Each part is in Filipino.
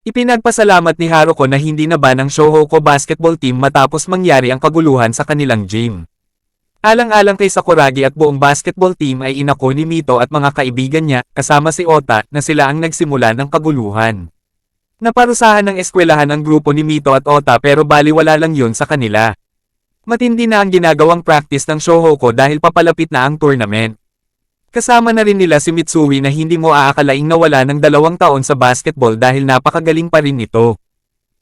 Ipinagpasalamat ni Haruko na hindi na ban ang Shohoku basketball team matapos mangyari ang kaguluhan sa kanilang gym. Alang-alang kay Sakuragi at buong basketball team ay inako ni Mito at mga kaibigan niya, kasama si Ota, na sila ang nagsimula ng kaguluhan. Naparusahan ng eskwelahan ang grupo ni Mito at Ota pero baliwala lang yun sa kanila. Matindi na ang ginagawang practice ng Shohoku dahil papalapit na ang tournament. Kasama na rin nila si Mitsui na hindi mo aakalaing nawala ng 2 taon sa basketball dahil napakagaling pa rin nito.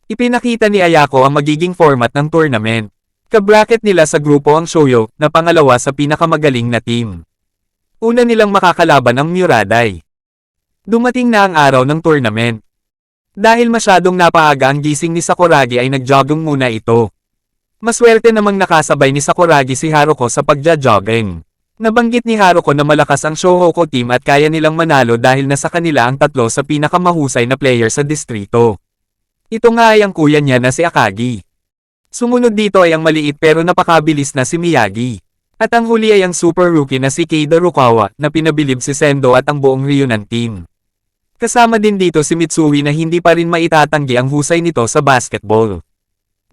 Ipinakita ni Ayako ang magiging format ng tournament. Kabracket nila sa grupo ang Shoyo, na pangalawa sa pinakamagaling na team. Una nilang makakalaban ang Muraday. Dumating na ang araw ng tournament. Dahil masyadong napaaga ang gising ni Sakuragi ay nag-jogging muna ito. Maswerte namang nakasabay ni Sakuragi si Haruko sa pagja-jogging. Nabanggit ni Haruko na malakas ang Shohoku team at kaya nilang manalo dahil nasa kanila ang 3 sa pinakamahusay na player sa distrito. Ito nga ay ang kuya niya na si Akagi. Sumunod dito ay ang maliit pero napakabilis na si Miyagi. At ang huli ay ang super rookie na si Keida Rukawa na pinabilib si Sendo at ang buong Ryunan team. Kasama din dito si Mitsui na hindi pa rin maitatanggi ang husay nito sa basketball.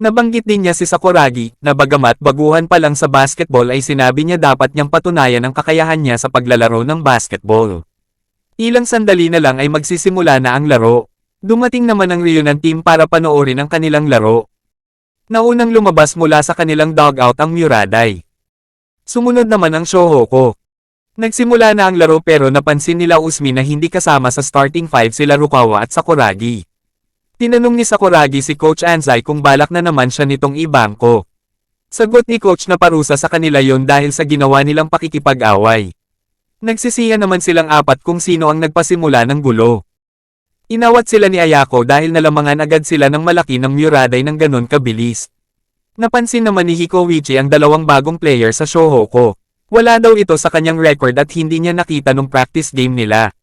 Nabanggit din niya si Sakuragi na bagamat baguhan pa lang sa basketball ay sinabi niya dapat niyang patunayan ang kakayahan niya sa paglalaro ng basketball. Ilang sandali na lang ay magsisimula na ang laro. Dumating naman ang Ryunan team para panoorin ang kanilang laro. Naunang lumabas mula sa kanilang dugout ang Muraday. Sumunod naman ang Shohoku. Nagsimula na ang laro pero napansin nila Usmi na hindi kasama sa starting 5 sila Rukawa at Sakuragi. Tinanong ni Sakuragi si Coach Anzai kung balak na naman siya nitong ibangko. Sagot ni Coach na parusa sa kanila yon dahil sa ginawa nilang pakikipag-away. Nagsisiya naman silang apat kung sino ang nagpasimula ng gulo. Inawat sila ni Ayako dahil nalamangan agad sila ng malaki ng Muraday ng ganon kabilis. Napansin naman ni Hikoichi ang 2 bagong player sa Shohoku. Wala daw ito sa kanyang record at hindi niya nakita nung practice game nila.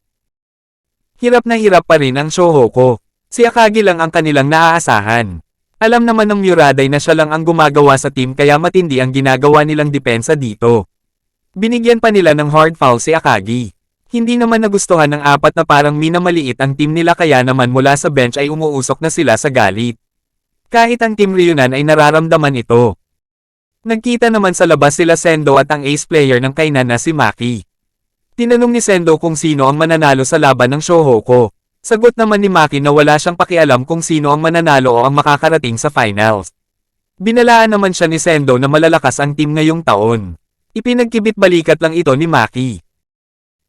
Hirap na hirap pa rin ang Shohoku. Si Akagi lang ang kanilang naaasahan. Alam naman ng Muraday na siya lang ang gumagawa sa team kaya matindi ang ginagawa nilang depensa dito. Binigyan pa nila ng hard foul si Akagi. Hindi naman nagustuhan ng 4 na parang minamaliit ang team nila kaya naman mula sa bench ay umuusok na sila sa galit. Kahit ang team Ryunan ay nararamdaman ito. Nagkita naman sa labas sila Sendo at ang ace player ng kainan na si Maki. Tinanong ni Sendo kung sino ang mananalo sa laban ng Shohoku. Sagot naman ni Maki na wala siyang pakialam kung sino ang mananalo o ang makakarating sa finals. Binalaan naman siya ni Sendo na malalakas ang team ngayong taon. Ipinagkibit balikat lang ito ni Maki.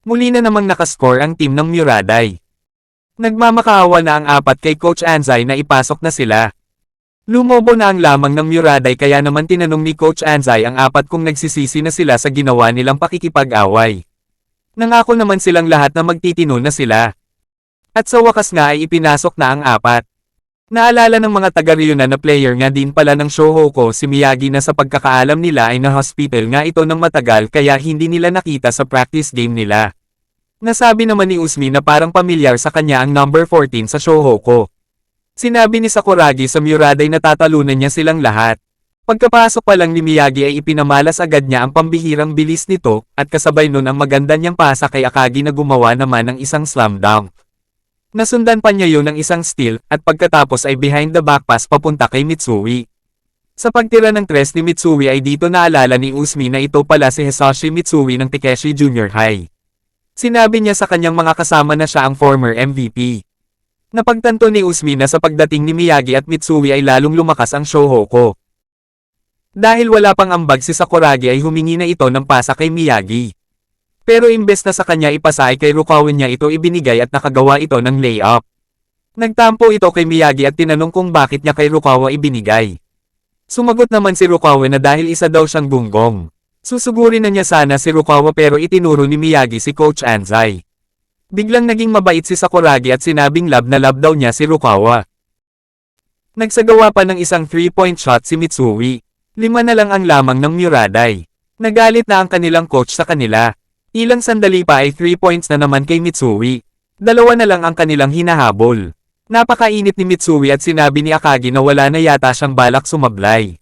Muli na namang nakascore ang team ng Muraday. Nagmamakaawa na ang 4 kay Coach Anzai na ipasok na sila. Lumobo na ang lamang ng Muraday kaya naman tinanong ni Coach Anzai ang 4 kung nagsisisi na sila sa ginawa nilang pakikipag-away. Nangako naman silang lahat na magtitino na sila. At sa wakas nga ay ipinasok na ang 4. Naalala ng mga taga-Ryunan na player nga din pala ng Shohoku si Miyagi na sa pagkakaalam nila ay na-hospital nga ito ng matagal kaya hindi nila nakita sa practice game nila. Nasabi naman ni Usmi na parang pamilyar sa kanya ang number 14 sa Shohoku. Sinabi ni Sakuragi sa Muraday na tatalunan niya silang lahat. Pagkapasok pa lang ni Miyagi ay ipinamalas agad niya ang pambihirang bilis nito, at kasabay nun ang maganda niyang pasa kay Akagi na gumawa naman ng isang slam dunk. Nasundan pa niya yun ng isang steal, at pagkatapos ay behind the back pass papunta kay Mitsui. Sa pagtira ng 3 ni Mitsui ay dito naalala ni Usmi na ito pala si Hisashi Mitsui ng Takeshi Junior High. Sinabi niya sa kanyang mga kasama na siya ang former MVP. Napagtanto ni Usmi na sa pagdating ni Miyagi at Mitsui ay lalong lumakas ang Shohoku. Dahil wala pang ambag si Sakuragi ay humingi na ito ng pasa kay Miyagi. Pero imbes na sa kanya ipasa ay kay Rukawa niya ito ibinigay at nakagawa ito ng layup. Nagtampo ito kay Miyagi at tinanong kung bakit niya kay Rukawa ibinigay. Sumagot naman si Rukawa na dahil isa daw siyang gunggong. Susugurin na niya sana si Rukawa pero itinuro ni Miyagi si Coach Anzai. Biglang naging mabait si Sakuragi at sinabing love na love daw niya si Rukawa. Nagsagawa pa ng isang 3-point shot si Mitsui. 5 na lang ang lamang ng Muraday. Nagalit na ang kanilang coach sa kanila. Ilang sandali pa ay 3 points na naman kay Mitsui. 2 na lang ang kanilang hinahabol. Napakainit ni Mitsui at sinabi ni Akagi na wala na yata siyang balak sumablay.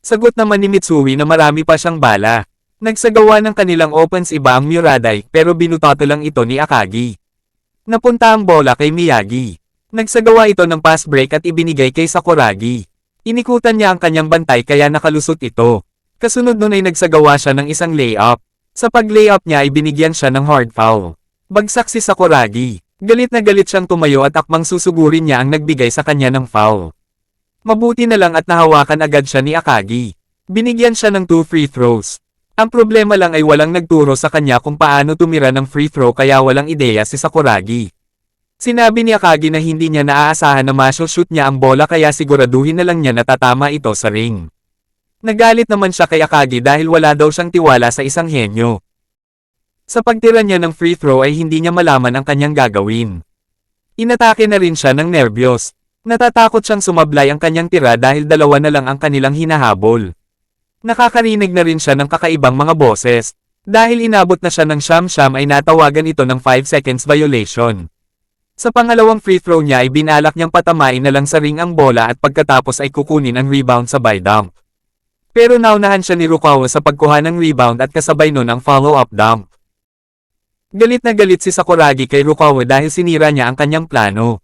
Sagot naman ni Mitsui na marami pa siyang bala. Nagsagawa ng kanilang offense iba ang Muraday pero binutoto lang ito ni Akagi. Napunta ang bola kay Miyagi. Nagsagawa ito ng pass break at ibinigay kay Sakuragi. Inikutan niya ang kanyang bantay kaya nakalusot ito. Kasunod nun ay nagsagawa siya ng isang layup. Sa pag-layup niya ay binigyan siya ng hard foul. Bagsak si Sakuragi. Galit na galit siyang tumayo at akmang susugurin niya ang nagbigay sa kanya ng foul. Mabuti na lang at nahawakan agad siya ni Akagi. Binigyan siya ng 2 free throws. Ang problema lang ay walang nagturo sa kanya kung paano tumira ng free throw kaya walang ideya si Sakuragi. Sinabi ni Akagi na hindi niya naaasahan na ma-shoot niya ang bola kaya siguraduhin na lang niya na tatama ito sa ring. Nagalit naman siya kay Akagi dahil wala daw siyang tiwala sa isang henyo. Sa pagtira niya ng free throw ay hindi niya malaman ang kanyang gagawin. Inatake na rin siya ng nerbiyos. Natatakot siyang sumablay ang kanyang tira dahil dalawa na lang ang kanilang hinahabol. Nakakarinig na rin siya ng kakaibang mga boses. Dahil inabot na siya ng siyam-siyam ay natawagan ito ng 5 seconds violation. Sa pangalawang free throw niya ay binalak niyang patamain na lang sa ring ang bola at pagkatapos ay kukunin ang rebound sa by dunk. Pero naunahan siya ni Rukawa sa pagkuha ng rebound at kasabay nun ang follow-up dunk. Galit na galit si Sakuragi kay Rukawa dahil sinira niya ang kanyang plano.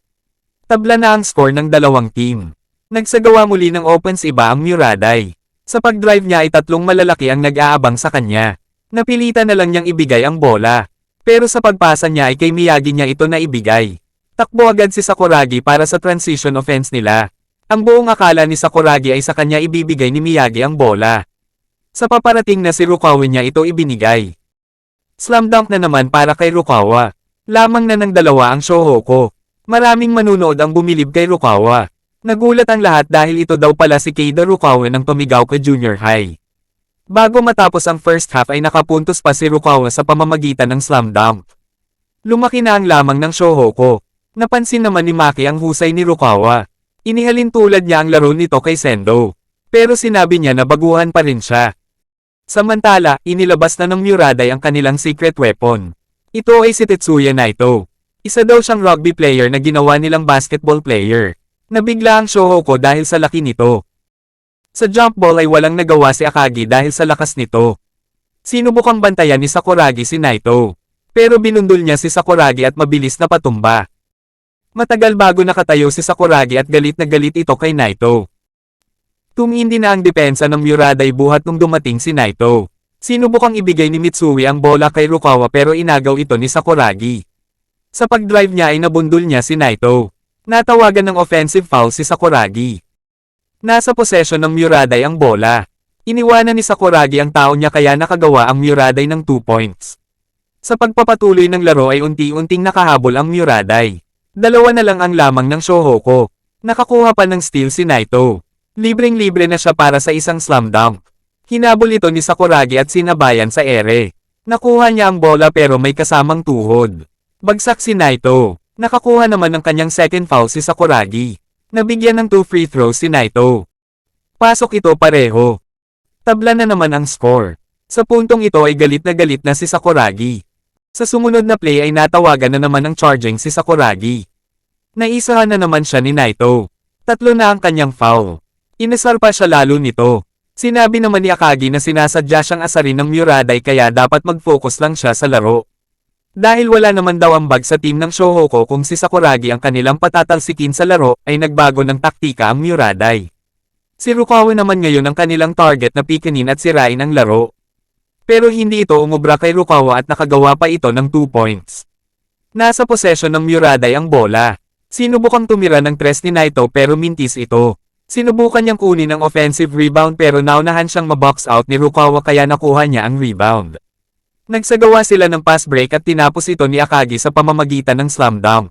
Tabla na ang score ng dalawang team. Nagsagawa muli ng offense iba ang Muraday. Sa pag-drive niya ay tatlong malalaki ang nag-aabang sa kanya. Napilitan na lang niyang ibigay ang bola. Pero sa pagpasa niya ay kay Miyagi niya ito na ibigay. Takbo agad si Sakuragi para sa transition offense nila. Ang buong akala ni Sakuragi ay sa kanya ibibigay ni Miyagi ang bola. Sa paparating na si Rukawa niya ito ibinigay. Slam dunk na naman para kay Rukawa. Lamang na ng dalawa ang Shohoko. Maraming manunood ang bumilib kay Rukawa. Nagulat ang lahat dahil ito daw pala si Keida Rukawa ng Tomigaoka Junior High. Bago matapos ang first half ay nakapuntos pa si Rukawa sa pamamagitan ng slam dunk. Lumaki na ang lamang ng Shohoko. Napansin naman ni Maki ang husay ni Rukawa. Inihalin tulad niya ang laro nito kay Sendo. Pero sinabi niya na baguhan pa rin siya. Samantala, inilabas na ng Muraday ang kanilang secret weapon. Ito ay si Tetsuya Naito. Isa daw siyang rugby player na ginawa nilang basketball player. Nabigla ang Shohoko dahil sa laki nito. Sa jump ball ay walang nagawa si Akagi dahil sa lakas nito. Sinubukang bantayan ni Sakuragi si Naito. Pero binundol niya si Sakuragi at mabilis na patumba. Matagal bago nakatayo si Sakuragi at galit na galit ito kay Naito. Tumindi na ang depensa ng Muraday buhat nung dumating si Naito. Sinubukang ibigay ni Mitsui ang bola kay Rukawa pero inagaw ito ni Sakuragi. Sa pag-drive niya ay nabundol niya si Naito. Natawagan ng offensive foul si Sakuragi. Nasa possession ng Muraday ang bola. Iniwanan ni Sakuragi ang tao niya kaya nakagawa ang Muraday ng 2 points. Sa pagpapatuloy ng laro ay unti-unting nakahabol ang Muraday. Dalawa na lang ang lamang ng Shohoko. Nakakuha pa ng steal si Naito. Libreng-libre na siya para sa isang slam dunk. Hinabol ito ni Sakuragi at sinabayan sa ere. Nakuha niya ang bola pero may kasamang tuhod. Bagsak si Naito. Nakakuha naman ng kanyang second foul si Sakuragi. Nabigyan ng 2 free throws si Naito. Pasok ito pareho. Tabla na naman ang score. Sa puntong ito ay galit na si Sakuragi. Sa sumunod na play ay natawagan na naman ng charging si Sakuragi. Naisahan na naman siya ni Naito. 3 na ang kanyang foul. Inasar pa siya lalo nito. Sinabi naman ni Akagi na sinasadya siyang asarin ng Muraday kaya dapat mag-focus lang siya sa laro. Dahil wala naman daw ambag sa team ng Shohoko kung si Sakuragi ang kanilang patatalsikin sa laro, ay nagbago ng taktika ang Muraday. Si Rukawa naman ngayon ang kanilang target na pikanin at sirain ang laro. Pero hindi ito umubra kay Rukawa at nakagawa pa ito ng 2 points. Nasa possession ng Muraday ang bola. Sinubukang tumira ng 3 ni Naito pero mintis ito. Sinubukan niyang kunin ang offensive rebound pero naunahan siyang mabox out ni Rukawa kaya nakuha niya ang rebound. Nagsagawa sila ng pass break at tinapos ito ni Akagi sa pamamagitan ng slam dunk.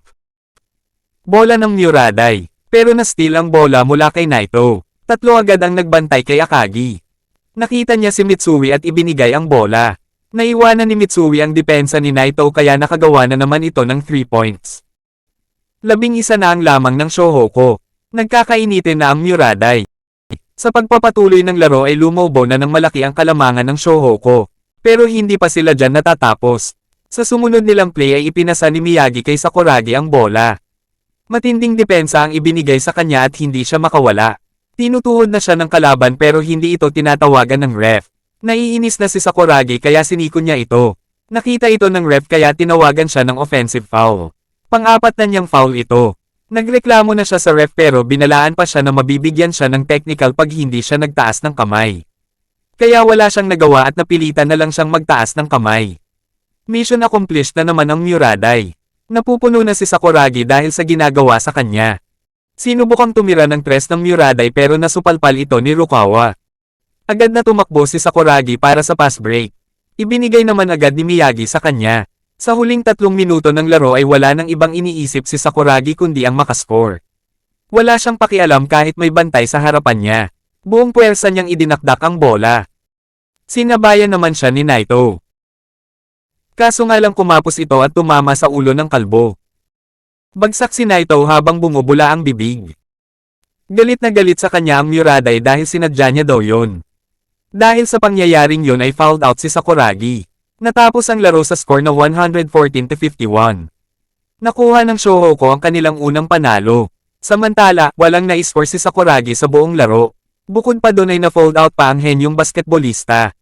Bola ng Muraday. Pero na-steal ang bola mula kay Naito. 3 agad ang nagbantay kay Akagi. Nakita niya si Mitsui at ibinigay ang bola. Naiwanan ni Mitsui ang depensa ni Naito kaya nakagawa na naman ito ng 3 points. 11 na ang lamang ng Shohoko. Nagkakainitin na ang Muraday. Sa pagpapatuloy ng laro ay lumobo na ng malaki ang kalamangan ng Shohoko. Pero hindi pa sila dyan natatapos. Sa sumunod nilang play ay ipinasa ni Miyagi kay Sakuragi ang bola. Matinding depensa ang ibinigay sa kanya at hindi siya makawala. Tinutuhod na siya ng kalaban pero hindi ito tinatawagan ng ref. Naiinis na si Sakuragi kaya siniko niya ito. Nakita ito ng ref kaya tinawagan siya ng offensive foul. Pang-4 na niyang foul ito. Nagreklamo na siya sa ref pero binalaan pa siya na mabibigyan siya ng technical pag hindi siya nagtaas ng kamay. Kaya wala siyang nagawa at napilitan na lang siyang magtaas ng kamay. Mission accomplished na naman ang Muraday. Napupuno na si Sakuragi dahil sa ginagawa sa kanya. Sinubukang tumira ng tres ng Muraday pero nasupalpal ito ni Rukawa. Agad na tumakbo si Sakuragi para sa pass break. Ibinigay naman agad ni Miyagi sa kanya. Sa huling 3 minuto ng laro ay wala nang ibang iniisip si Sakuragi kundi ang makascore. Wala siyang pakialam kahit may bantay sa harapan niya. Buong puwersa niyang idinakdak ang bola. Sinabayan naman siya ni Naito. Kaso nga lang kumapos ito at tumama sa ulo ng kalbo. Bagsak si Naito habang bumubula ang bibig. Galit na galit sa kanya ang Muraday dahil sinadya niya daw yon. Dahil sa pangyayaring yon ay fouled out si Sakuragi. Natapos ang laro sa score na 114-51. Nakuha ng Shohoku ang kanilang unang panalo. Samantala, walang na-score si Sakuragi sa buong laro. Bukod pa doon ay na-fold out pa ang henyong basketbolista.